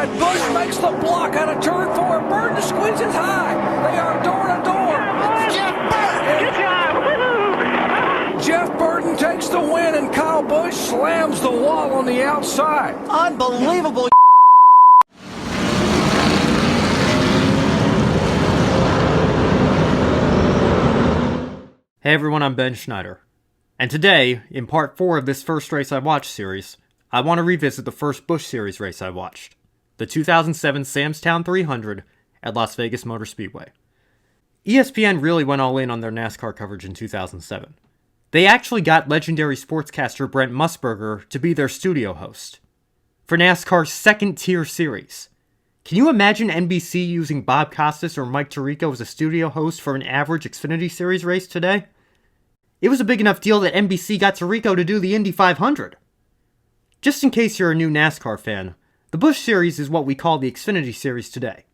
inside. Busch makes the block out of turn 4. Burton squeezes high. They are door to door. Jeff Burton! Good job! Woo-hoo! Jeff Burton takes the win, and Kyle Busch slams the wall on the outside. Unbelievable! Hey everyone, I'm Ben Schneider. And today, in part 4 of this First Race I Watched series, I want to revisit the first Busch Series race I watched, the 2007 Samstown 300 at Las Vegas Motor Speedway. ESPN really went all in on their NASCAR coverage in 2007. They actually got legendary sportscaster Brent Musburger to be their studio host for NASCAR's second-tier series. Can you imagine NBC using Bob Costas or Mike Tirico as a studio host for an average Xfinity Series race today? It was a big enough deal that NBC got Tirico to do the Indy 500. Just in case you're a new NASCAR fan, the Busch Series is what we call the Xfinity Series today.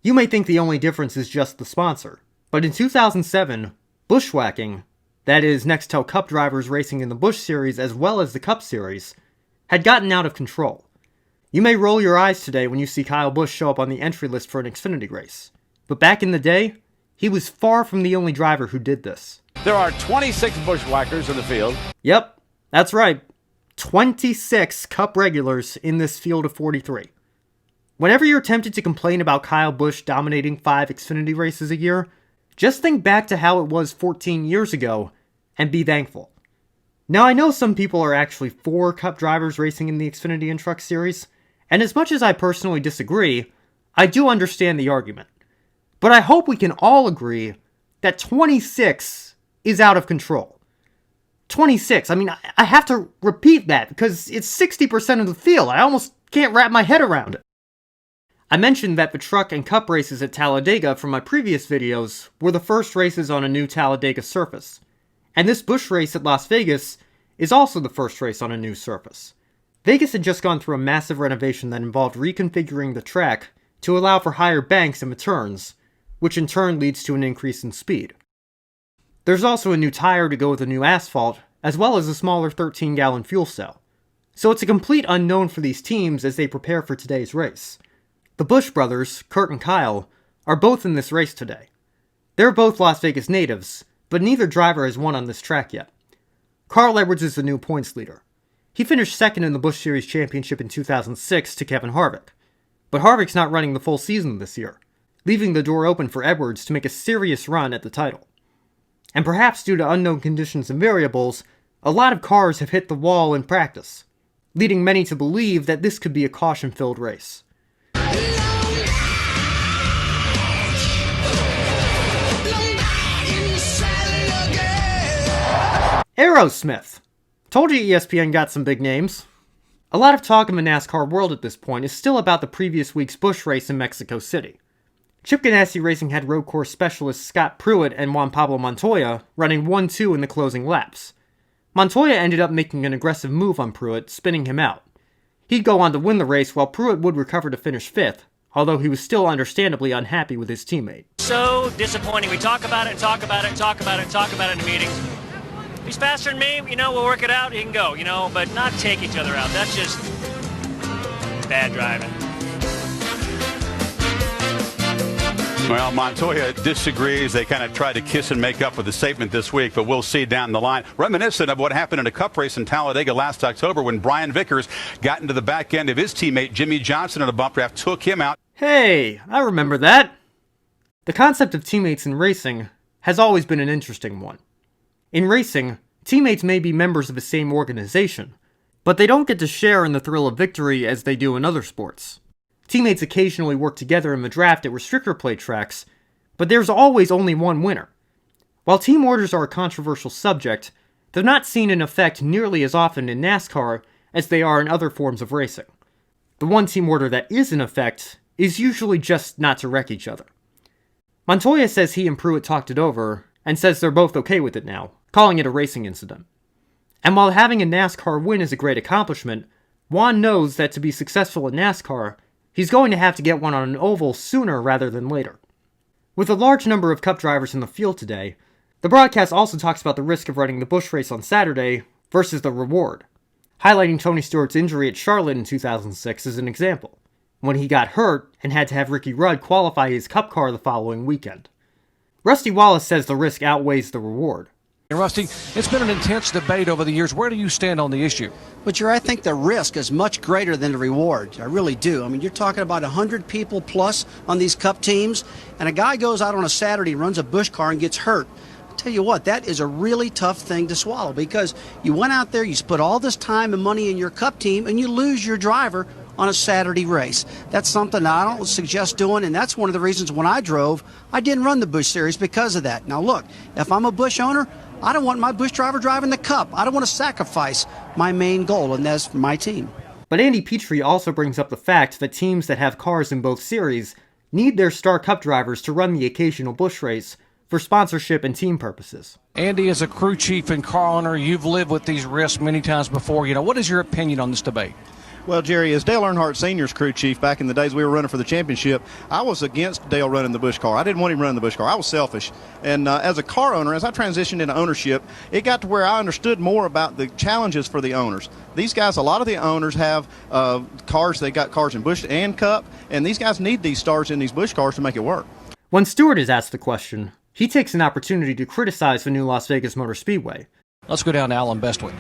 You may think the only difference is just the sponsor, but in 2007, bushwhacking, that is Nextel Cup drivers racing in the Busch Series as well as the Cup Series, had gotten out of control. You may roll your eyes today when you see Kyle Busch show up on the entry list for an Xfinity race, but back in the day, he was far from the only driver who did this. There are 26 bushwhackers in the field. Yep, that's right. 26 Cup regulars in this field of 43. Whenever you're tempted to complain about Kyle Busch dominating 5 Xfinity races a year, just think back to how it was 14 years ago and be thankful. Now I know some people are actually for Cup drivers racing in the Xfinity and Truck Series, and as much as I personally disagree, I do understand the argument. But I hope we can all agree that 26 is out of control. 26, I mean, I have to repeat that because it's 60% of the field. I almost can't wrap my head around it. I mentioned that the Truck and Cup races at Talladega from my previous videos were the first races on a new Talladega surface. And this Busch race at Las Vegas is also the first race on a new surface. Vegas had just gone through a massive renovation that involved reconfiguring the track to allow for higher banks and returns, which in turn leads to an increase in speed. There's also a new tire to go with the new asphalt, as well as a smaller 13-gallon fuel cell. So it's a complete unknown for these teams as they prepare for today's race. The Busch brothers, Kurt and Kyle, are both in this race today. They're both Las Vegas natives, but neither driver has won on this track yet. Carl Edwards is the new points leader. He finished second in the Busch Series Championship in 2006 to Kevin Harvick. But Harvick's not running the full season this year, leaving the door open for Edwards to make a serious run at the title. And perhaps due to unknown conditions and variables, a lot of cars have hit the wall in practice, leading many to believe that this could be a caution-filled race. Aerosmith. Told you ESPN got some big names. A lot of talk in the NASCAR world at this point is still about the previous week's Busch race in Mexico City. Chip Ganassi Racing had road course specialists Scott Pruitt and Juan Pablo Montoya running 1-2 in the closing laps. Montoya ended up making an aggressive move on Pruitt, spinning him out. He'd go on to win the race while Pruitt would recover to finish 5th, although he was still understandably unhappy with his teammate. So disappointing. We talk about it, talk about it, talk about it, talk about it in meetings. He's faster than me, we'll work it out, he can go, but not take each other out. That's just bad driving. Well, Montoya disagrees. They kind of tried to kiss and make up with the statement this week, but we'll see down the line. Reminiscent of what happened in a Cup race in Talladega last October when Brian Vickers got into the back end of his teammate Jimmy Johnson in a bump draft, took him out. Hey, I remember that. The concept of teammates in racing has always been an interesting one. In racing, teammates may be members of the same organization, but they don't get to share in the thrill of victory as they do in other sports. Teammates occasionally work together in the draft at restrictor plate tracks, but there's always only one winner. While team orders are a controversial subject, they're not seen in effect nearly as often in NASCAR as they are in other forms of racing. The one team order that is in effect is usually just not to wreck each other. Montoya says he and Pruitt talked it over, and says they're both okay with it now, calling it a racing incident. And while having a NASCAR win is a great accomplishment, Juan knows that to be successful in NASCAR, he's going to have to get one on an oval sooner rather than later. With a large number of Cup drivers in the field today, the broadcast also talks about the risk of running the Busch race on Saturday versus the reward, highlighting Tony Stewart's injury at Charlotte in 2006 as an example. when he got hurt and had to have Ricky Rudd qualify his Cup car the following weekend. Rusty Wallace says the risk outweighs the reward. And Rusty, it's been an intense debate over the years. Where do you stand on the issue? But Jerry, I think the risk is much greater than the reward. I really do. I mean, you're talking about 100 people plus on these Cup teams, and a guy goes out on a Saturday, runs a Busch car, and gets hurt. I'll tell you what, that is a really tough thing to swallow, because you went out there, you put all this time and money in your Cup team, and you lose your driver on a Saturday race. That's something I don't suggest doing, and that's one of the reasons when I drove, I didn't run the Busch Series because of that. Now look, if I'm a Busch owner, I don't want my Busch driver driving the Cup. I don't want to sacrifice my main goal, and that's my team. But Andy Petree also brings up the fact that teams that have cars in both series need their star Cup drivers to run the occasional Busch race for sponsorship and team purposes. Andy, as a crew chief and car owner, you've lived with these risks many times before. What is your opinion on this debate? Well, Jerry, as Dale Earnhardt Sr.'s crew chief back in the days we were running for the championship, I was against Dale running the Busch car. I didn't want him running the Busch car. I was selfish. And as a car owner, as I transitioned into ownership, it got to where I understood more about the challenges for the owners. These guys, a lot of the owners have cars. They got cars in Busch and Cup, and these guys need these stars in these Busch cars to make it work. When Stewart is asked the question, he takes an opportunity to criticize the new Las Vegas Motor Speedway. Let's go down to Alan Bestwick.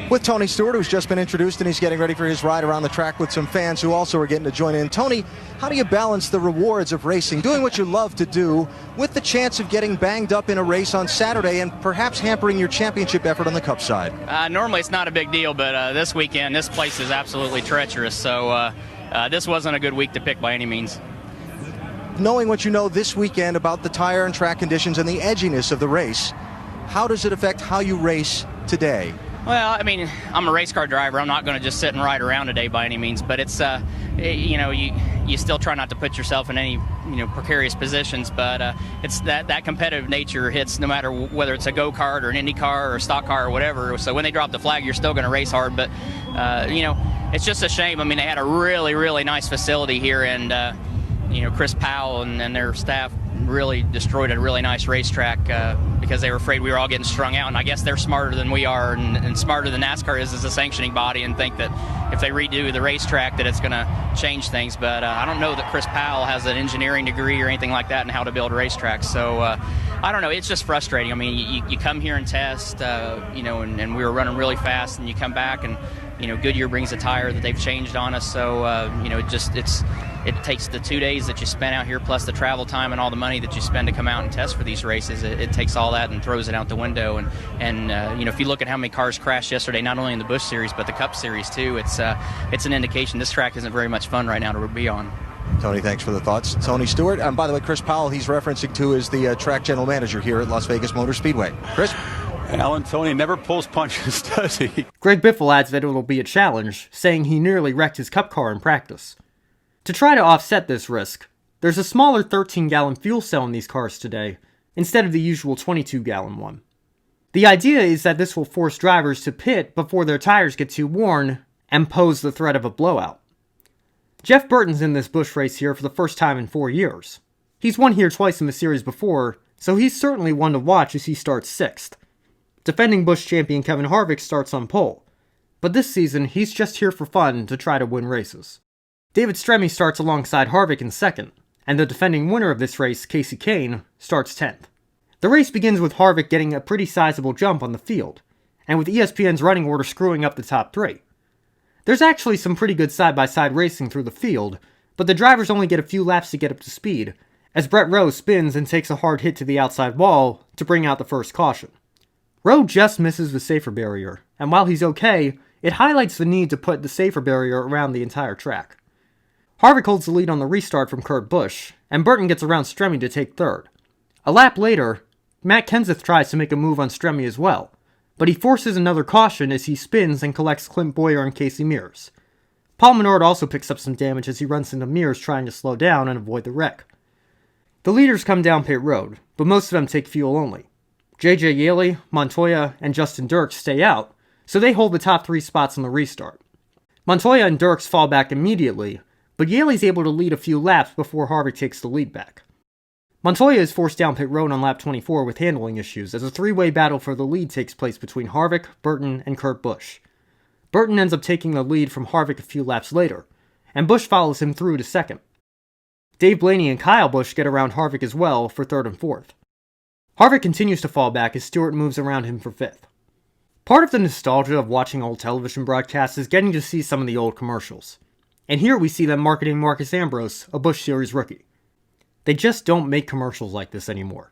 With Tony Stewart, who's just been introduced, and he's getting ready for his ride around the track with some fans who also are getting to join in. Tony, how do you balance the rewards of racing, doing what you love to do, with the chance of getting banged up in a race on Saturday and perhaps hampering your championship effort on the Cup side? Normally it's not a big deal, but this weekend, this place is absolutely treacherous, so this wasn't a good week to pick by any means. Knowing what you know this weekend about the tire and track conditions and the edginess of the race, how does it affect how you race today? Well, I mean, I'm a race car driver. I'm not going to just sit and ride around today by any means, but it's, you still try not to put yourself in any, precarious positions, but it's that competitive nature hits no matter whether it's a go-kart or an IndyCar or a stock car or whatever. So when they drop the flag, you're still going to race hard, but, it's just a shame. I mean, they had a really, really nice facility here, and, Chris Powell and their staff really destroyed a really nice racetrack because they were afraid we were all getting strung out, and I guess they're smarter than we are and smarter than NASCAR is as a sanctioning body, and think that if they redo the racetrack that it's going to change things. But I don't know that Chris Powell has an engineering degree or anything like that in how to build racetracks, so I don't know, it's just frustrating. I mean, you come here and test, and we were running really fast, and you come back and Goodyear brings a tire that they've changed on us, so it takes the 2 days that you spent out here plus the travel time and all the money that you spend to come out and test for these races. It takes all that and throws it out the window. And if you look at how many cars crashed yesterday, not only in the Busch Series but the Cup Series too, it's an indication this track isn't very much fun right now to be on. Tony, thanks for the thoughts. Tony Stewart. And by the way, Chris Powell, he's referencing to is the track general manager here at Las Vegas Motor Speedway. Chris? Alan, Tony never pulls punches, does he? Greg Biffle adds that it'll be a challenge, saying he nearly wrecked his Cup car in practice. To try to offset this risk, there's a smaller 13-gallon fuel cell in these cars today, instead of the usual 22-gallon one. The idea is that this will force drivers to pit before their tires get too worn and pose the threat of a blowout. Jeff Burton's in this Busch race here for the first time in 4 years. He's won here twice in the series before, so he's certainly one to watch as he starts 6th. Defending Busch champion Kevin Harvick starts on pole, but this season he's just here for fun to try to win races. David Stremme starts alongside Harvick in 2nd, and the defending winner of this race, Casey Kane, starts 10th. The race begins with Harvick getting a pretty sizable jump on the field, and with ESPN's running order screwing up the top 3. There's actually some pretty good side-by-side racing through the field, but the drivers only get a few laps to get up to speed, as Brett Rowe spins and takes a hard hit to the outside wall to bring out the first caution. Rowe just misses the safer barrier, and while he's okay, it highlights the need to put the safer barrier around the entire track. Harvick holds the lead on the restart from Kurt Busch, and Burton gets around Stremme to take 3rd. A lap later, Matt Kenseth tries to make a move on Stremme as well, but he forces another caution as he spins and collects Clint Bowyer and Casey Mears. Paul Menard also picks up some damage as he runs into Mears trying to slow down and avoid the wreck. The leaders come down pit road, but most of them take fuel only. J.J. Yeley, Montoya, and Justin Dirks stay out, so they hold the top 3 spots on the restart. Montoya and Dirks fall back immediately, but Yeley's able to lead a few laps before Harvick takes the lead back. Montoya is forced down pit road on lap 24 with handling issues as a 3-way battle for the lead takes place between Harvick, Burton, and Kurt Busch. Burton ends up taking the lead from Harvick a few laps later, and Busch follows him through to second. Dave Blaney and Kyle Busch get around Harvick as well for third and fourth. Harvick continues to fall back as Stewart moves around him for fifth. Part of the nostalgia of watching old television broadcasts is getting to see some of the old commercials. And here we see them marketing Marcus Ambrose, a Busch Series rookie. They just don't make commercials like this anymore.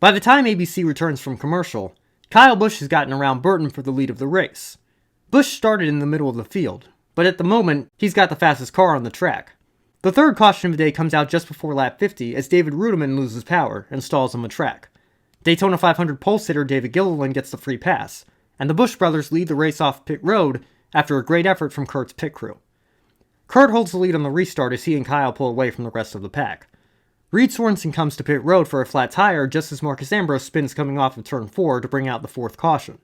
By the time ABC returns from commercial, Kyle Busch has gotten around Burton for the lead of the race. Busch started in the middle of the field, but at the moment, he's got the fastest car on the track. The third caution of the day comes out just before lap 50 as David Rudiman loses power and stalls on the track. Daytona 500 pole sitter David Gilliland gets the free pass, and the Busch brothers lead the race off pit road after a great effort from Kurt's pit crew. Kurt holds the lead on the restart as he and Kyle pull away from the rest of the pack. Reed Sorensen comes to pit road for a flat tire just as Marcus Ambrose spins coming off of turn 4 to bring out the fourth caution.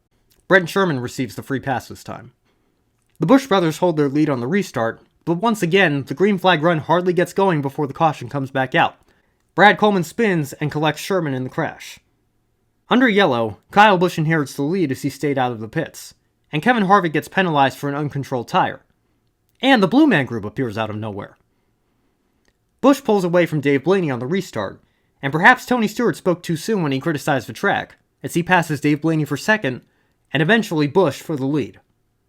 Brent Sherman receives the free pass this time. The Busch brothers hold their lead on the restart, but once again, the green flag run hardly gets going before the caution comes back out. Brad Coleman spins and collects Sherman in the crash. Under yellow, Kyle Busch inherits the lead as he stayed out of the pits, and Kevin Harvick gets penalized for an uncontrolled tire. And the Blue Man Group appears out of nowhere. Busch pulls away from Dave Blaney on the restart, and perhaps Tony Stewart spoke too soon when he criticized the track, as he passes Dave Blaney for second, and eventually Busch for the lead.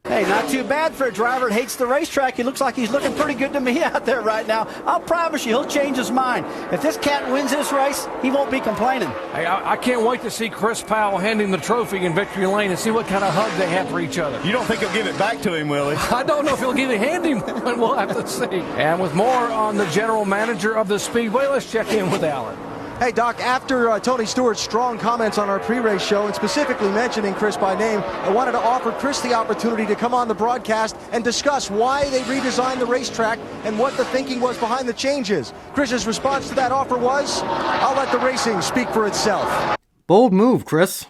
Hey, not too bad for a driver that hates the racetrack. He looks like he's looking pretty good to me out there right now. I'll promise you, he'll change his mind. If this cat wins this race, he won't be complaining. Hey, I can't wait to see Chris Powell hand him the trophy in victory lane and see what kind of hug they have for each other. You don't think he'll give it back to him, will he? I don't know if he'll hand him one. We'll have to see. And with more on the general manager of the Speedway, let's check in with Alan. Hey, Doc, after Tony Stewart's strong comments on our pre-race show and specifically mentioning Chris by name, I wanted to offer Chris the opportunity to come on the broadcast and discuss why they redesigned the racetrack and what the thinking was behind the changes. Chris's response to that offer was, I'll let the racing speak for itself. Bold move, Chris.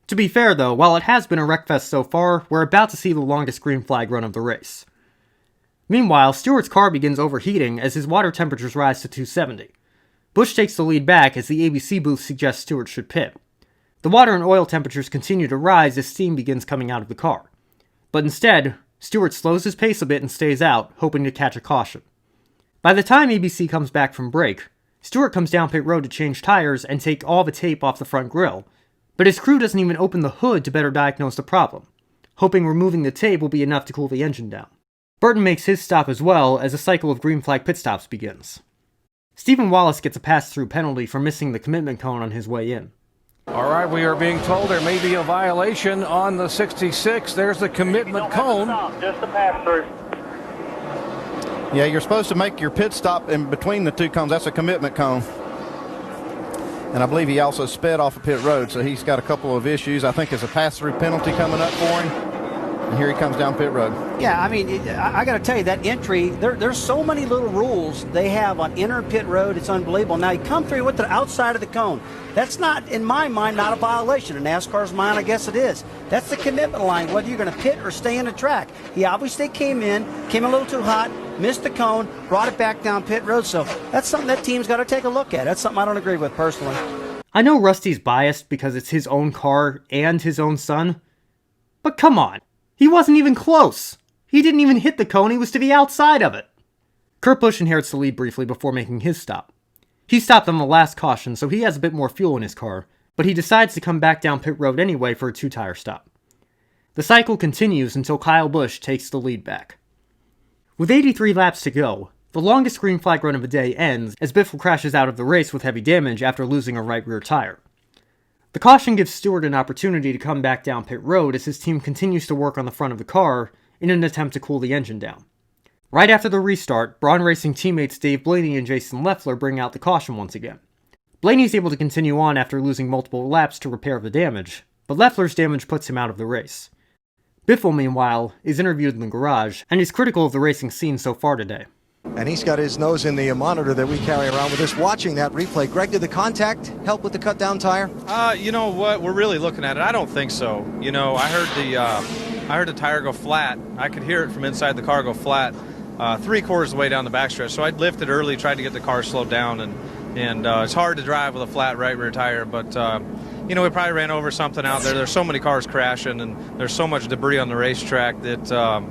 To be fair, though, while it has been a wreckfest so far, we're about to see the longest green flag run of the race. Meanwhile, Stewart's car begins overheating as his water temperatures rise to 270. Busch takes the lead back as the ABC booth suggests Stewart should pit. The water and oil temperatures continue to rise as steam begins coming out of the car. But instead, Stewart slows his pace a bit and stays out, hoping to catch a caution. By the time ABC comes back from break, Stewart comes down pit road to change tires and take all the tape off the front grille, but his crew doesn't even open the hood to better diagnose the problem, hoping removing the tape will be enough to cool the engine down. Burton makes his stop as well as a cycle of green flag pit stops begins. Stephen Wallace gets a pass-through penalty for missing the commitment cone on his way in. All right, we are being told there may be a violation on the 66. There's the commitment cone. Just a pass-through. Yeah, you're supposed to make your pit stop in between the two cones. That's a commitment cone. And I believe he also sped off of pit road, so he's got a couple of issues. I think there's a pass-through penalty coming up for him. And here he comes down pit road. Yeah, I mean, I got to tell you, that entry, there's so many little rules they have on inner pit road. It's unbelievable. Now, you come through with the outside of the cone. That's not, in my mind, not a violation. In NASCAR's mind, I guess it is. That's the commitment line, whether you're going to pit or stay in the track. He obviously came a little too hot, missed the cone, brought it back down pit road. So that's something that team's got to take a look at. That's something I don't agree with personally. I know Rusty's biased because it's his own car and his own son, but come on. He wasn't even close. He didn't even hit the cone, he was to the outside of it. Kurt Busch inherits the lead briefly before making his stop. He stopped on the last caution, so he has a bit more fuel in his car, but he decides to come back down pit road anyway for a 2-tire stop. The cycle continues until Kyle Busch takes the lead back. With 83 laps to go, the longest green flag run of the day ends as Biffle crashes out of the race with heavy damage after losing a right rear tire. The caution gives Stewart an opportunity to come back down pit road as his team continues to work on the front of the car in an attempt to cool the engine down. Right after the restart, Braun Racing teammates Dave Blaney and Jason Leffler bring out the caution once again. Blaney's able to continue on after losing multiple laps to repair the damage, but Leffler's damage puts him out of the race. Biffle, meanwhile, is interviewed in the garage and is critical of the racing scene so far today. And he's got his nose in the monitor that we carry around with us, watching that replay. Greg, did the contact help with the cut-down tire? You know what? We're really looking at it. I don't think so. You know, I heard the tire go flat. I could hear it from inside the car go flat 3/4 of the way down the backstretch. So I lifted early, tried to get the car slowed down, and it's hard to drive with a flat right rear tire. But you know, we probably ran over something out there. There's so many cars crashing, and there's so much debris on the racetrack that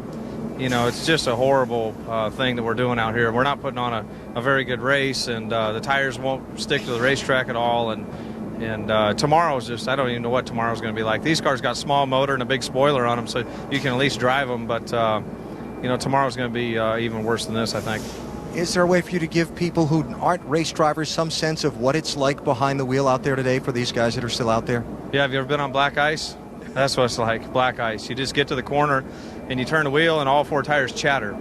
you know, it's just a horrible thing that we're doing out here. We're not putting on a very good race, and the tires won't stick to the racetrack at all. And tomorrow's just, I don't even know what tomorrow's going to be like. These cars got small motor and a big spoiler on them, so you can at least drive them. But, you know, tomorrow's going to be even worse than this, I think. Is there a way for you to give people who aren't race drivers some sense of what it's like behind the wheel out there today for these guys that are still out there? Yeah, have you ever been on black ice? That's what it's like, black ice. You just get to the corner and you turn the wheel and all 4 tires chatter.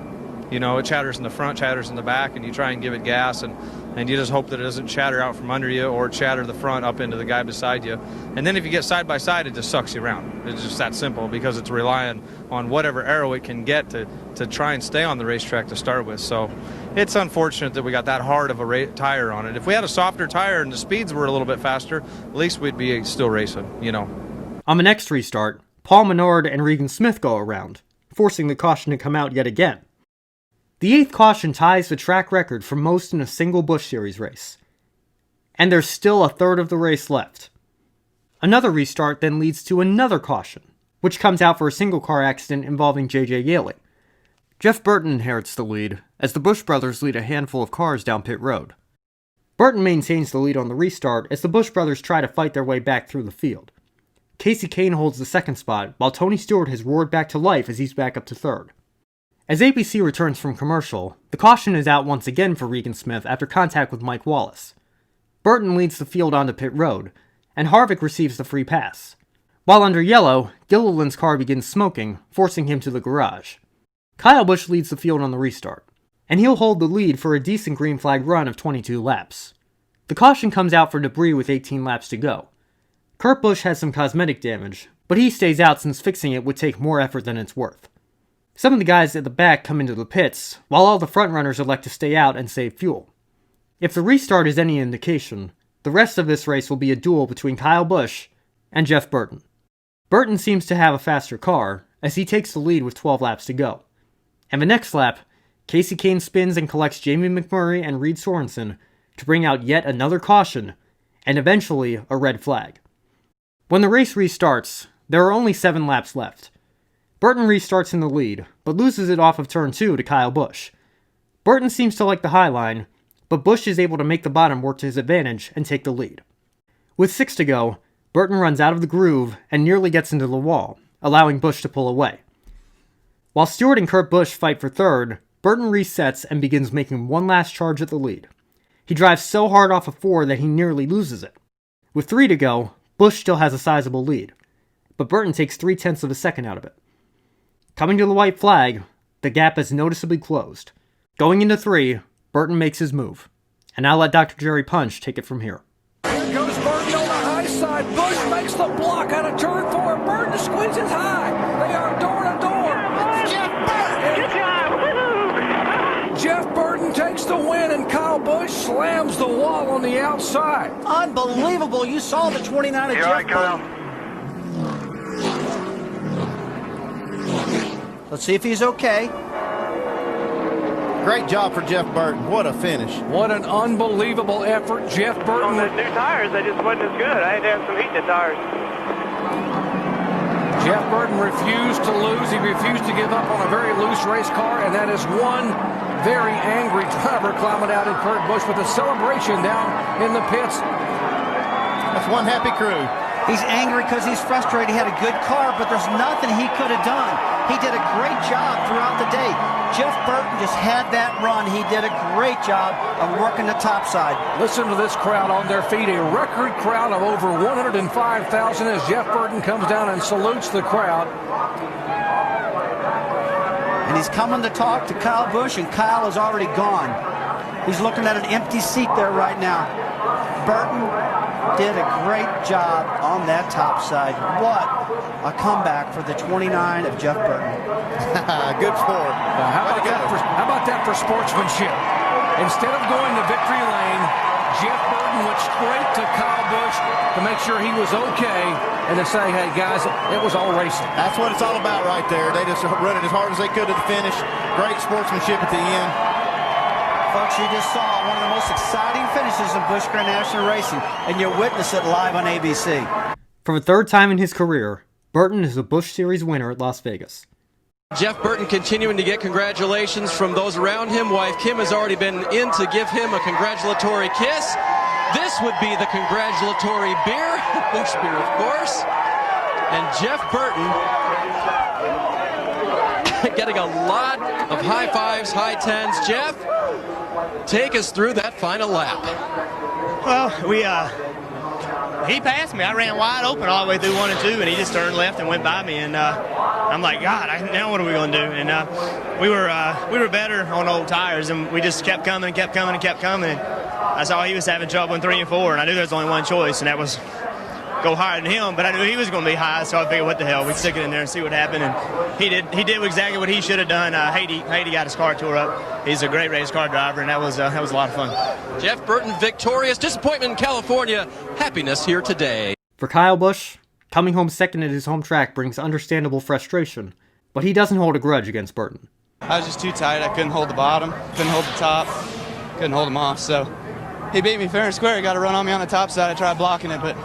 You know, it chatters in the front, chatters in the back, and you try and give it gas, and you just hope that it doesn't chatter out from under you or chatter the front up into the guy beside you. And then if you get side by side, it just sucks you around. It's just that simple because it's relying on whatever arrow it can get to try and stay on the racetrack to start with. So it's unfortunate that we got that hard of a tire on it. If we had a softer tire and the speeds were a little bit faster, at least we'd be still racing, you know. On the next restart, Paul Menard and Regan Smith go around, forcing the caution to come out yet again. The 8th caution ties the track record for most in a single Busch Series race. And there's still a third of the race left. Another restart then leads to another caution, which comes out for a single car accident involving J.J. Yaley. Jeff Burton inherits the lead, as the Busch brothers lead a handful of cars down pit road. Burton maintains the lead on the restart as the Busch brothers try to fight their way back through the field. Casey Kane holds the 2nd spot, while Tony Stewart has roared back to life as he's back up to 3rd. As ABC returns from commercial, the caution is out once again for Regan Smith after contact with Mike Wallace. Burton leads the field onto pit road, and Harvick receives the free pass. While under yellow, Gilliland's car begins smoking, forcing him to the garage. Kyle Busch leads the field on the restart, and he'll hold the lead for a decent green flag run of 22 laps. The caution comes out for debris with 18 laps to go. Kurt Busch has some cosmetic damage, but he stays out since fixing it would take more effort than it's worth. Some of the guys at the back come into the pits, while all the front runners elect to stay out and save fuel. If the restart is any indication, the rest of this race will be a duel between Kyle Busch and Jeff Burton. Burton seems to have a faster car, as he takes the lead with 12 laps to go. And the next lap, Casey Kane spins and collects Jamie McMurray and Reed Sorensen to bring out yet another caution, and eventually a red flag. When the race restarts, there are only 7 laps left. Burton restarts in the lead, but loses it off of turn 2 to Kyle Busch. Burton seems to like the high line, but Busch is able to make the bottom work to his advantage and take the lead. With 6 to go, Burton runs out of the groove and nearly gets into the wall, allowing Busch to pull away. While Stewart and Kurt Busch fight for 3rd, Burton resets and begins making one last charge at the lead. He drives so hard off of 4 that he nearly loses it. With 3 to go, Busch still has a sizable lead, but Burton takes 0.3 of a second out of it. Coming to the white flag, the gap is noticeably closed. Going into 3, Burton makes his move. And I'll let Dr. Jerry Punch take it from here. Here goes Burton on the high side. Busch makes the block out of turn 4. Burton squeezes high. They are door to door. Jeff Burton! Good job! Woo-hoo! Jeff Burton takes the win, and Kyle Busch slams the wall on the outside. Unbelievable. You saw the 29 of Jeff Burton. Let's see if he's okay. Great job for Jeff Burton. What a finish. What an unbelievable effort, Jeff Burton. On the new tires, they just wasn't as good. I had to have some heat in the tires. Jeff Burton refused to lose. He refused to give up on a very loose race car, and that is one very angry driver climbing out in Kurt Busch with a celebration down in the pits. That's one happy crew. He's angry because he's frustrated. He had a good car, but there's nothing he could have done. He did a great job throughout the day. Jeff Burton just had that run. He did a great job of working the top side. Listen to this crowd on their feet. A record crowd of over 105,000 as Jeff Burton comes down and salutes the crowd. And he's coming to talk to Kyle Busch, and Kyle is already gone. He's looking at an empty seat there right now. Burton did a great job on that top side. What a comeback for the 29 of Jeff Burton. Good sport. How about that for sportsmanship? Instead of going to victory lane, Jeff Burton went straight to Kyle Busch to make sure he was okay and to say, hey, guys, it was all racing. That's what it's all about right there. They just run it as hard as they could to the finish. Great sportsmanship at the end. Folks, you just saw one of the most exciting finishes in Busch Grand National Racing, and you witness it live on ABC. For the 3rd time in his career, Burton is a Busch Series winner at Las Vegas. Jeff Burton continuing to get congratulations from those around him. Wife Kim has already been in to give him a congratulatory kiss. This would be the congratulatory beer, Busch beer, of course. And Jeff Burton getting a lot of high fives, high tens. Jeff, take us through that final lap. Well, he passed me. I ran wide open all the way through 1 and 2, and he just turned left and went by me. And I'm like, God, now what are we going to do? And we were better on old tires, and we just kept coming and kept coming and kept coming. And I saw he was having trouble in 3 and 4, and I knew there was only one choice, and that was go higher than him. But I knew he was going to be high, so I figured, what the hell? We'd stick it in there and see what happened. And he did exactly what he should have done. Haiti got his car tore up. He's a great race car driver, and that was a lot of fun. Jeff Burton victorious. Disappointment in California. Happiness here today. For Kyle Busch, coming home second at his home track brings understandable frustration, but he doesn't hold a grudge against Burton. I was just too tight. I couldn't hold the bottom, couldn't hold the top, couldn't hold him off. So he beat me fair and square. He got a run on me on the top side. I tried blocking it, but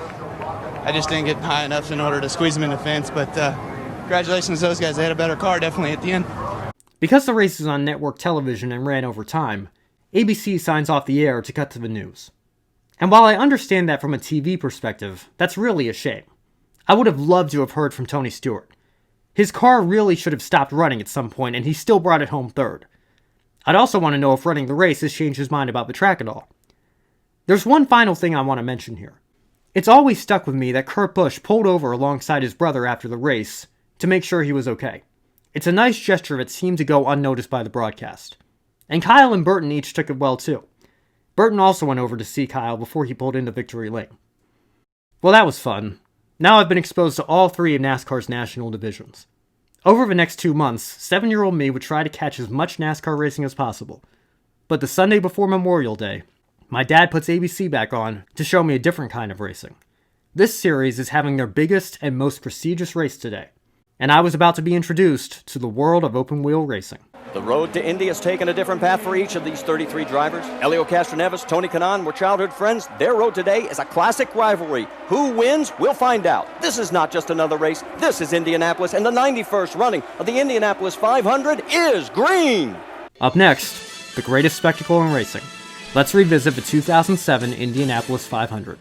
I just didn't get high enough in order to squeeze him in the fence. But congratulations to those guys. They had a better car definitely at the end. Because the race is on network television and ran over time, ABC signs off the air to cut to the news. And while I understand that from a TV perspective, that's really a shame. I would have loved to have heard from Tony Stewart. His car really should have stopped running at some point, and he still brought it home third. I'd also want to know if running the race has changed his mind about the track at all. There's one final thing I want to mention here. It's always stuck with me that Kurt Busch pulled over alongside his brother after the race to make sure he was okay. It's a nice gesture that seemed to go unnoticed by the broadcast. And Kyle and Burton each took it well too. Burton also went over to see Kyle before he pulled into victory lane. Well, that was fun. Now I've been exposed to all 3 of NASCAR's national divisions. Over the next 2 months, 7-year-old me would try to catch as much NASCAR racing as possible. But the Sunday before Memorial Day, my dad puts ABC back on to show me a different kind of racing. This series is having their biggest and most prestigious race today, and I was about to be introduced to the world of open-wheel racing. The road to Indy has taken a different path for each of these 33 drivers. Elio Castroneves, Tony Kanaan were childhood friends. Their road today is a classic rivalry. Who wins? We'll find out. This is not just another race. This is Indianapolis, and the 91st running of the Indianapolis 500 is green. Up next, the greatest spectacle in racing. Let's revisit the 2007 Indianapolis 500.